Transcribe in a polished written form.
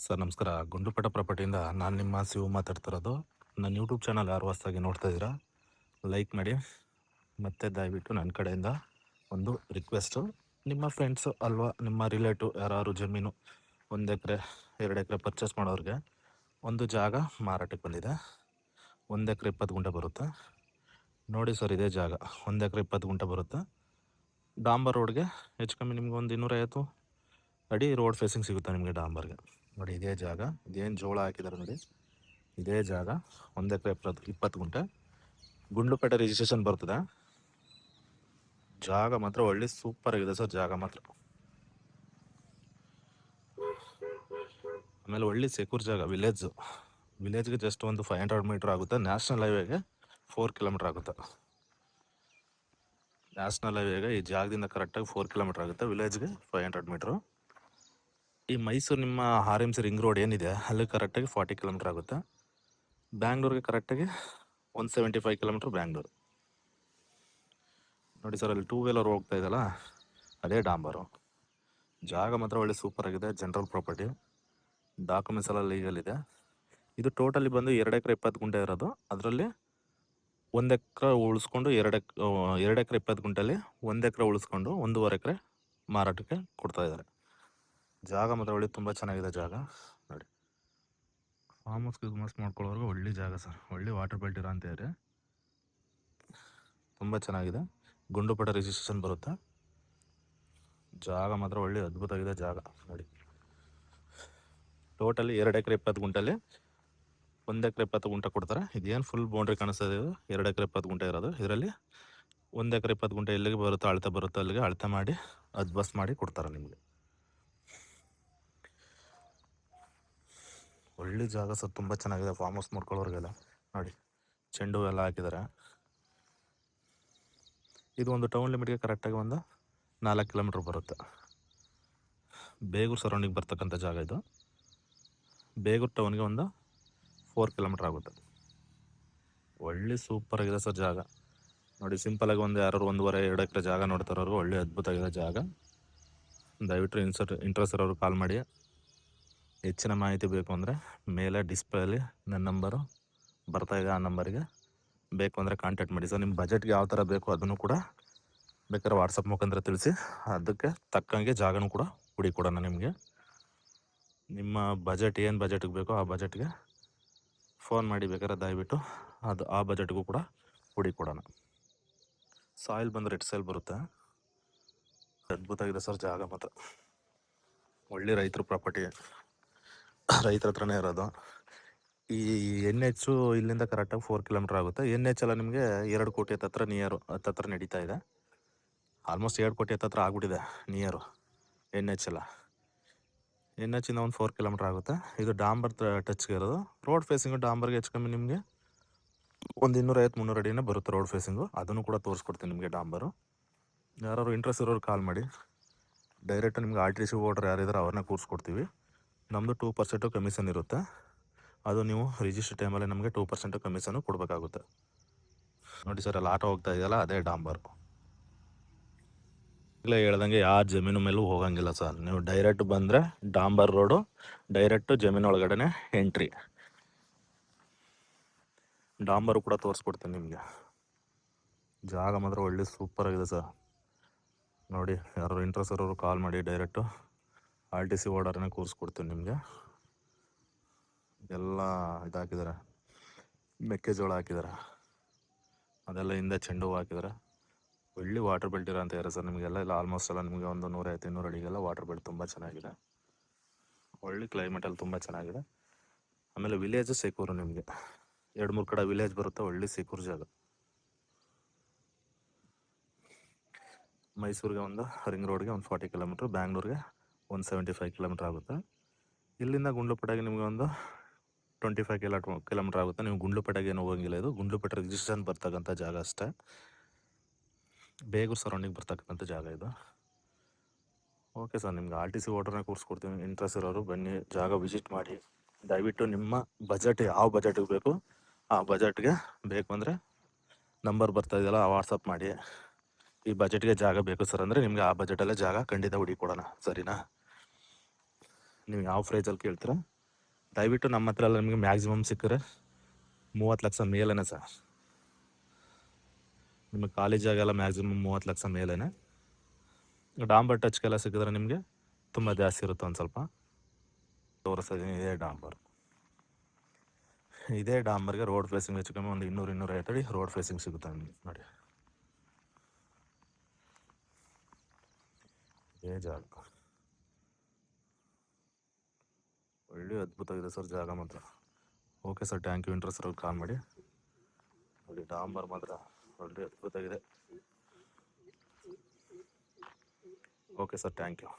Sir ನಮಸ್ಕಾರ. ಗುಂಡ್ಲುಪೇಟೆ ಪ್ರಾಪರ್ಟಿಯಿಂದ ನಾನು ನಿಮ್ಮ ಶಿವು ಮಾತಾಡ್ತಿರೋದು. ನನ್ನ ಯೂಟ್ಯೂಬ್ ಚಾನಲ್ ಯಾರು ಹೊಸದಾಗಿ ನೋಡ್ತಾ ಇದ್ದೀರಾ ಲೈಕ್ ಮಾಡಿ. ಮತ್ತು ದಯವಿಟ್ಟು ನನ್ನ ಕಡೆಯಿಂದ ಒಂದು ರಿಕ್ವೆಸ್ಟು, ನಿಮ್ಮ ಫ್ರೆಂಡ್ಸು ಅಲ್ವಾ ನಿಮ್ಮ ರಿಲೇಟಿವ್ ಯಾರು ಜಮೀನು 1 ಎಕರೆ 2 ಎಕರೆ ಪರ್ಚೇಸ್ ಮಾಡೋರಿಗೆ ಒಂದು ಜಾಗ ಮಾರಾಟಕ್ಕೆ ಬಂದಿದೆ. 1 ಎಕರೆ 20 ಗುಂಟೆ ಬರುತ್ತೆ ನೋಡಿ ಸರ್. ಇದೇ ಜಾಗ 1 ಎಕರೆ 20 ಗುಂಟೆ ಬರುತ್ತೆ. ಡಾಂಬರ್ ರೋಡ್ಗೆ ಹೆಚ್ಚು ಕಮ್ಮಿ ನಿಮ್ಗೆ ಒಂದು 250 ಅಡಿ ರೋಡ್ ಫೇಸಿಂಗ್ ಸಿಗುತ್ತೆ ನಿಮಗೆ ಡಾಂಬರ್ಗೆ. ನೋಡಿ ಇದೇ ಜಾಗ, ಇದೇನು ಜೋಳ ಹಾಕಿದ್ದಾರೆ ನೋಡಿ, ಇದೇ ಜಾಗ 1 ಎಕರೆ 20 ಗುಂಟೆ ಗುಂಡ್ಲುಪೇಟೆ ರಿಜಿಸ್ಟ್ರೇಷನ್ ಬರ್ತದೆ. ಜಾಗ ಮಾತ್ರ ಒಳ್ಳೆ ಸೂಪರ್ ಆಗಿದೆ ಸರ್. ಜಾಗ ಮಾತ್ರ ಆಮೇಲೆ ಒಳ್ಳೆ ಸೆಕ್ಯೂರ್ ಜಾಗ. ವಿಲೇಜ್ಗೆ ಜಸ್ಟ್ ಒಂದು 500 ಮೀಟರ್ ಆಗುತ್ತೆ. ನ್ಯಾಷನಲ್ ಹೈವೇಗೆ 4 ಕಿಲೋಮೀಟರ್ ಆಗುತ್ತೆ. ನ್ಯಾಷನಲ್ ಹೈವೇಗೆ ಈ ಜಾಗದಿಂದ ಕರೆಕ್ಟಾಗಿ 4 ಕಿಲೋಮೀಟರ್ ಆಗುತ್ತೆ. ವಿಲೇಜ್ಗೆ 500 ಮೀಟ್ರು. ಈ ಮೈಸೂರು ನಿಮ್ಮ RMC ರಿಂಗ್ ರೋಡ್ ಏನಿದೆ ಅಲ್ಲಿ ಕರೆಕ್ಟಾಗಿ 40 ಕಿಲೋಮೀಟರ್ ಆಗುತ್ತೆ. ಬ್ಯಾಂಗ್ಳೂರಿಗೆ ಕರೆಕ್ಟಾಗಿ 175 ಕಿಲೋಮೀಟ್ರ್ ಬ್ಯಾಂಗ್ಳೂರು. ನೋಡಿ ಸರ್, ಅಲ್ಲಿ 2 ವೀಲರ್ ಹೋಗ್ತಾ ಇದೆಯಲ್ಲ ಅದೇ ಡಾಂಬರು. ಜಾಗ ಮಾತ್ರ ಒಳ್ಳೆ ಸೂಪರ್ ಆಗಿದೆ. ಜನರಲ್ ಪ್ರಾಪರ್ಟಿ, ಡಾಕ್ಯುಮೆಂಟ್ಸ್ ಎಲ್ಲ ಲೀಗಲ್ ಇದೆ. ಇದು ಟೋಟಲಿ ಬಂದು 2 ಎಕರೆ 20 ಗುಂಟೆ ಇರೋದು. ಅದರಲ್ಲಿ 1 ಎಕರೆ ಉಳಿಸ್ಕೊಂಡು 2 ಎಕರೆ 20 ಗುಂಟೆಯಲ್ಲಿ 1 ಎಕರೆ ಉಳಿಸ್ಕೊಂಡು 1.5 ಎಕರೆ ಮಾರಾಟಕ್ಕೆ ಕೊಡ್ತಾ ಇದ್ದಾರೆ. ಜಾಗ ಮಾತ್ರ ಒಳ್ಳೆ ತುಂಬ ಚೆನ್ನಾಗಿದೆ ಜಾಗ. ನೋಡಿ, ಫಾರ್ಮ್ ಹೌಸ್ ಮಾಡ್ಕೊಳ್ಳೋರ್ಗೆ ಒಳ್ಳೆ ಜಾಗ ಸರ್. ಒಳ್ಳೆ ವಾಟರ್ ಬೆಲ್ಟ್ ಇರೋ ಅಂತ ಇದೆ, ತುಂಬ ಚೆನ್ನಾಗಿದೆ. ಗುಂಡ್ಲುಪೇಟೆ ರಿಜಿಸ್ಟ್ರೇಷನ್ ಬರುತ್ತೆ. ಜಾಗ ಮಾತ್ರ ಒಳ್ಳೆ ಅದ್ಭುತವಾಗಿದೆ ಜಾಗ. ನೋಡಿ, ಟೋಟಲಿ 2 ಎಕರೆ 20 ಗುಂಟೆಯಲ್ಲಿ 1 ಎಕರೆ 20 ಗುಂಟೆ ಕೊಡ್ತಾರೆ. ಇದೇನು ಫುಲ್ ಬೌಂಡ್ರಿ ಕಾಣಿಸ್ತದೆ, ಇದು 2 ಎಕರೆ 20 ಗುಂಟೆ ಇರೋದು. ಇದರಲ್ಲಿ 1 ಎಕರೆ 20 ಗುಂಟೆ ಎಲ್ಲಿಗೆ ಬರುತ್ತೋ ಅಳತೆ ಬರುತ್ತೋ ಅಲ್ಲಿಗೆ ಅಳತೆ ಮಾಡಿ ಬಸ್ ಮಾಡಿ ಕೊಡ್ತಾರೆ ನಿಮಗೆ. ಒಳ್ಳೆ ಜಾಗ ಸರ್, ತುಂಬ ಚೆನ್ನಾಗಿದೆ. ಫಾರ್ಮ್ ಹೌಸ್ ಮಾಡ್ಕೊಳ್ಳೋರಿಗೆಲ್ಲ ನೋಡಿ, ಚೆಂಡು ಎಲ್ಲ ಹಾಕಿದ್ದಾರೆ. ಇದು ಒಂದು ಟೌನ್ ಲಿಮಿಟ್ಗೆ ಕರೆಕ್ಟಾಗಿ ಒಂದು 4 ಕಿಲೋಮೀಟ್ರ್ ಬರುತ್ತೆ. ಬೇಗೂರು ಸರೌಂಡಿಂಗ್ ಬರ್ತಕ್ಕಂಥ ಜಾಗ ಇದು. ಬೇಗೂರು ಟೌನ್ಗೆ ಒಂದು 4 ಕಿಲೋಮೀಟ್ರ್ ಆಗುತ್ತೆ. ಒಳ್ಳೆ ಸೂಪರ್ ಆಗಿದೆ ಸರ್ ಜಾಗ. ನೋಡಿ, ಸಿಂಪಲಾಗಿ ಒಂದು ಯಾರು 1.5-2 ಎಕರೆ ಜಾಗ ನೋಡ್ತಾರೋರು ಒಳ್ಳೆ ಅದ್ಭುತ ಆಗಿದೆ ಜಾಗ. ದಯವಿಟ್ಟು ಇಂಟ್ರೆಸ್ಟ್ ಇರೋರು ಕಾಲ್ ಮಾಡಿ. ಹೆಚ್ಚಿನ ಮಾಹಿತಿ ಬೇಕು ಅಂದರೆ ಮೇಲೆ ಡಿಸ್ಪ್ಲೇಯಲ್ಲಿ ನನ್ನ ನಂಬರು ಬರ್ತಾ ಇದೆ, ಆ ನಂಬರಿಗೆ ಬೇಕು ಅಂದರೆ ಕಾಂಟ್ಯಾಕ್ಟ್ ಮಾಡಿ ಸರ್. ನಿಮ್ಮ ಬಜೆಟ್ಗೆ ಯಾವ ಥರ ಬೇಕು ಅದನ್ನು ಕೂಡ ಬೇಕಾದ್ರೆ ವಾಟ್ಸಪ್ ಮುಖಾಂತರ ತಿಳಿಸಿ, ಅದಕ್ಕೆ ತಕ್ಕಂಗೆ ಜಾಗನೂ ಕೂಡ ಹುಡುಕೊಡೋಣ ನಿಮಗೆ. ನಿಮ್ಮ ಬಜೆಟ್ ಏನು ಬಜೆಟ್ಗೆ ಬೇಕೋ ಆ ಬಜೆಟ್ಗೆ ಫೋನ್ ಮಾಡಿ, ಬೇಕಾದ್ರೆ ದಯವಿಟ್ಟು ಅದು ಆ ಬಜೆಟ್ಗೂ ಕೂಡ ಹುಡುಕೊಡೋಣ. ಸಾಯಿಲ್ ಬಂದು ರೆಡ್ ಸಾಯಿಲ್ ಬರುತ್ತೆ. ಅದ್ಭುತ ಆಗಿದೆ ಸರ್ ಜಾಗ ಮಾತ್ರ. ಒಳ್ಳೆ ರೈತರ ಪ್ರಾಪರ್ಟಿ, ರೈತರ ಹತ್ರನೇ ಇರೋದು. ಈ NH ಇಲ್ಲಿಂದ ಕರೆಕ್ಟಾಗಿ 4 ಕಿಲೋಮೀಟರ್ ಆಗುತ್ತೆ. NH ಎಲ್ಲ ನಿಮಗೆ 2 ಕೋಟಿ ಹತ್ತತ್ರ ಹತ್ತತ್ರ ನಡೀತಾ ಇದೆ. ಆಲ್ಮೋಸ್ಟ್ 2 ಕೋಟಿ ಹತ್ತತ್ರ ಆಗ್ಬಿಟ್ಟಿದೆ ನಿಯರು NH ಎಲ್ಲ. NH ಇಂದ ಒಂದು 4 ಕಿಲೋಮೀಟರ್ ಆಗುತ್ತೆ. ಇದು ಡಾಂಬರ್ ಟಚ್ಗೆ ಇರೋದು. ರೋಡ್ ಫೇಸಿಂಗು ಡಾಂಬರ್ಗೆ ಹೆಚ್ಚು ಕಮ್ಮಿ ನಿಮಗೆ ಒಂದು 250-300 ಅಡಿನೇ ಬರುತ್ತೆ ರೋಡ್ ಫೇಸಿಂಗು. ಅದನ್ನು ಕೂಡ ತೋರಿಸ್ಕೊಡ್ತೀನಿ ನಿಮಗೆ ಡಾಂಬರು. ಯಾರು ಇಂಟ್ರೆಸ್ಟ್ ಇರೋರು ಕಾಲ್ ಮಾಡಿ. ಡೈರೆಕ್ಟ್ ನಿಮ್ಗೆ RTC ಓಡ್ರ್ ಯಾರಿದ್ದಾರೆ ಅವ್ರನ್ನ ಕೂರಿಸ್ಕೊಡ್ತೀವಿ. ನಮ್ಮದು 2% ಕಮಿಷನ್ ಇರುತ್ತೆ. ಅದು ನೀವು ರಿಜಿಸ್ಟರ್ ಟೈಮಲ್ಲಿ ನಮಗೆ 2% ಕಮಿಷನು ಕೊಡಬೇಕಾಗುತ್ತೆ. ನೋಡಿ ಸರ್, ಅಲ್ಲಿ ಆಟೋ ಹೋಗ್ತಾ ಇದೆಯಲ್ಲ ಅದೇ ಡಾಂಬರ್. ಈಗಲೇ ಹೇಳ್ದಂಗೆ ಯಾವ ಜಮೀನು ಮೇಲೂ ಹೋಗಂಗಿಲ್ಲ ಸರ್. ನೀವು ಡೈರೆಕ್ಟ್ ಬಂದರೆ ಡಾಂಬರ್ ರೋಡು, ಡೈರೆಕ್ಟು ಜಮೀನು ಒಳಗಡೆ ಎಂಟ್ರಿ. ಡಾಂಬರು ಕೂಡ ತೋರಿಸ್ಕೊಡ್ತೀನಿ ನಿಮಗೆ. ಜಾಗ ಮಾತ್ರ ಒಳ್ಳೆ ಸೂಪರ್ ಆಗಿದೆ ಸರ್. ನೋಡಿ, ಯಾರು ಇಂಟ್ರೆಸ್ಟ್ ಇರೋರು ಕಾಲ್ ಮಾಡಿ. ಡೈರೆಕ್ಟು RTC ಓಡರ್ನೇ ಕೂರಿಸ್ಕೊಡ್ತೀನಿ ನಿಮಗೆ. ಎಲ್ಲ ಇದಾಕಿದ್ದಾರೆ, ಮೆಕ್ಕೆಜೋಳ ಹಾಕಿದ್ದಾರೆ, ಅದೆಲ್ಲ ಹಿಂದೆ ಚೆಂಡು ಹೂವು ಹಾಕಿದ್ದಾರೆ. ಒಳ್ಳೆ ವಾಟರ್ ಬೆಲ್ಟ್ ಇರೋ ಅಂತ ಇರೋ ಸರ್. ನಿಮಗೆಲ್ಲ ಇಲ್ಲ ಆಲ್ಮೋಸ್ಟ್ ಎಲ್ಲ ನಿಮಗೆ ಒಂದು 150-200 ಅಡಿಗೆಲ್ಲ ವಾಟರ್ ಬೆಲ್ಟ್ ತುಂಬ ಚೆನ್ನಾಗಿದೆ. ಒಳ್ಳೆ ಕ್ಲೈಮೇಟಲ್ಲಿ ತುಂಬ ಚೆನ್ನಾಗಿದೆ. ಆಮೇಲೆ ವಿಲೇಜು ಸೆಕ್ಯೂರು, ನಿಮಗೆ 2-3 ಕಡೆ ವಿಲೇಜ್ ಬರುತ್ತೆ. ಒಳ್ಳೆ ಸೆಕ್ಯೂರ್ ಜಾಗ. ಮೈಸೂರಿಗೆ ಒಂದು ರಿಂಗ್ ರೋಡ್ಗೆ ಒಂದು 40 ಕಿಲೋಮೀಟ್ರ್, ಬ್ಯಾಂಗ್ಳೂರಿಗೆ 175 ಕಿಲೋಮೀಟ್ರ್ ಆಗುತ್ತೆ. ಇಲ್ಲಿಂದ ಗುಂಡ್ಲುಪೇಟೆಗೆ ನಿಮಗೆ ಒಂದು 25 ಕಿಲೋಮೀಟ್ರ್ ಆಗುತ್ತೆ. ನೀವು ಗುಂಡ್ಲುಪೇಟೆಗೆ ಏನು ಹೋಗಂಗಿಲ್ಲ. ಇದು ಗುಂಡ್ಲುಪೇಟೆ ರಿಜಿಸ್ಟ್ರೇಷನ್ ಬರ್ತಕ್ಕಂಥ ಜಾಗ ಅಷ್ಟೇ. ಬೇಗೂರು ಸರೌಂಡಿಂಗ್ ಬರ್ತಕ್ಕಂಥ ಜಾಗ ಇದು. ಓಕೆ ಸರ್, ನಿಮ್ಗೆ RTC ಓಡರ್ನ ಕೂರಿಸ್ಕೊಡ್ತೀವಿ. ಇಂಟ್ರೆಸ್ಟ್ ಇರೋರು ಬನ್ನಿ, ಜಾಗ ವಿಸಿಟ್ ಮಾಡಿ. ದಯವಿಟ್ಟು ನಿಮ್ಮ ಬಜೆಟ್ ಯಾವ ಬಜೆಟಿಗೆ ಬೇಕು ಆ ಬಜೆಟ್ಗೆ ಬೇಕು ಅಂದರೆ ನಂಬರ್ ಬರ್ತಾ ಇದೆಯಲ್ಲ ವಾಟ್ಸಪ್ ಮಾಡಿ. ಈ ಬಜೆಟ್ಗೆ ಜಾಗ ಬೇಕು ಸರ್ ಅಂದರೆ ನಿಮಗೆ ಆ ಬಜೆಟಲ್ಲೇ ಜಾಗ ಖಂಡಿತ ಹುಡುಕೊಡೋಣ, ಸರಿನಾ? ನೀವು ಯಾವ ಪ್ರೈಸಲ್ಲಿ ಕೇಳ್ತೀರಾ ದಯವಿಟ್ಟು ನಮ್ಮ ಹತ್ರ ಎಲ್ಲ ನಿಮಗೆ ಮ್ಯಾಕ್ಸಿಮಮ್ ಸಿಕ್ಕರೆ 30 ಲಕ್ಷ ಮೇಲೇನೆ ಸರ್. ನಿಮಗೆ ಕಾಲೇಜಾಗೆಲ್ಲ ಮ್ಯಾಕ್ಸಿಮಮ್ 30 ಲಕ್ಷ ಮೇಲೇನೆ. ಡಾಂಬರ್ ಟಚ್ಗೆಲ್ಲ ಸಿಕ್ಕಿದ್ರೆ ನಿಮಗೆ ತುಂಬ ಜಾಸ್ತಿ ಇರುತ್ತೆ. ಒಂದು ಸ್ವಲ್ಪ ತೋರಿಸ್ತಿದ್ದೀನಿ. ಇದೇ ಡಾಂಬರ್ಗೆ ರೋಡ್ ಫೇಸಿಂಗ್ ಹೆಚ್ಚು ಕಮ್ಮಿ ಒಂದು 200-250 ಅಡಿ ರೋಡ್ ಫೇಸಿಂಗ್ ಸಿಗುತ್ತೆ ನೋಡಿ. ಇದೇ ಜಾಗ ಒಳ್ಳೆ ಅದ್ಭುತವಾಗಿದೆ ಸರ್ ಜಾಗ ಮಾತ್ರ. Okay sir, thank you. Interest ಅಲ್ಲಿ ಕಾಲ್ ಮಾಡಿ. ನೋಡಿ ಡಾಂಬರ್ ಮಾತ್ರ ಒಳ್ಳೆ ಅದ್ಭುತವಾಗಿದೆ. Okay sir, thank you.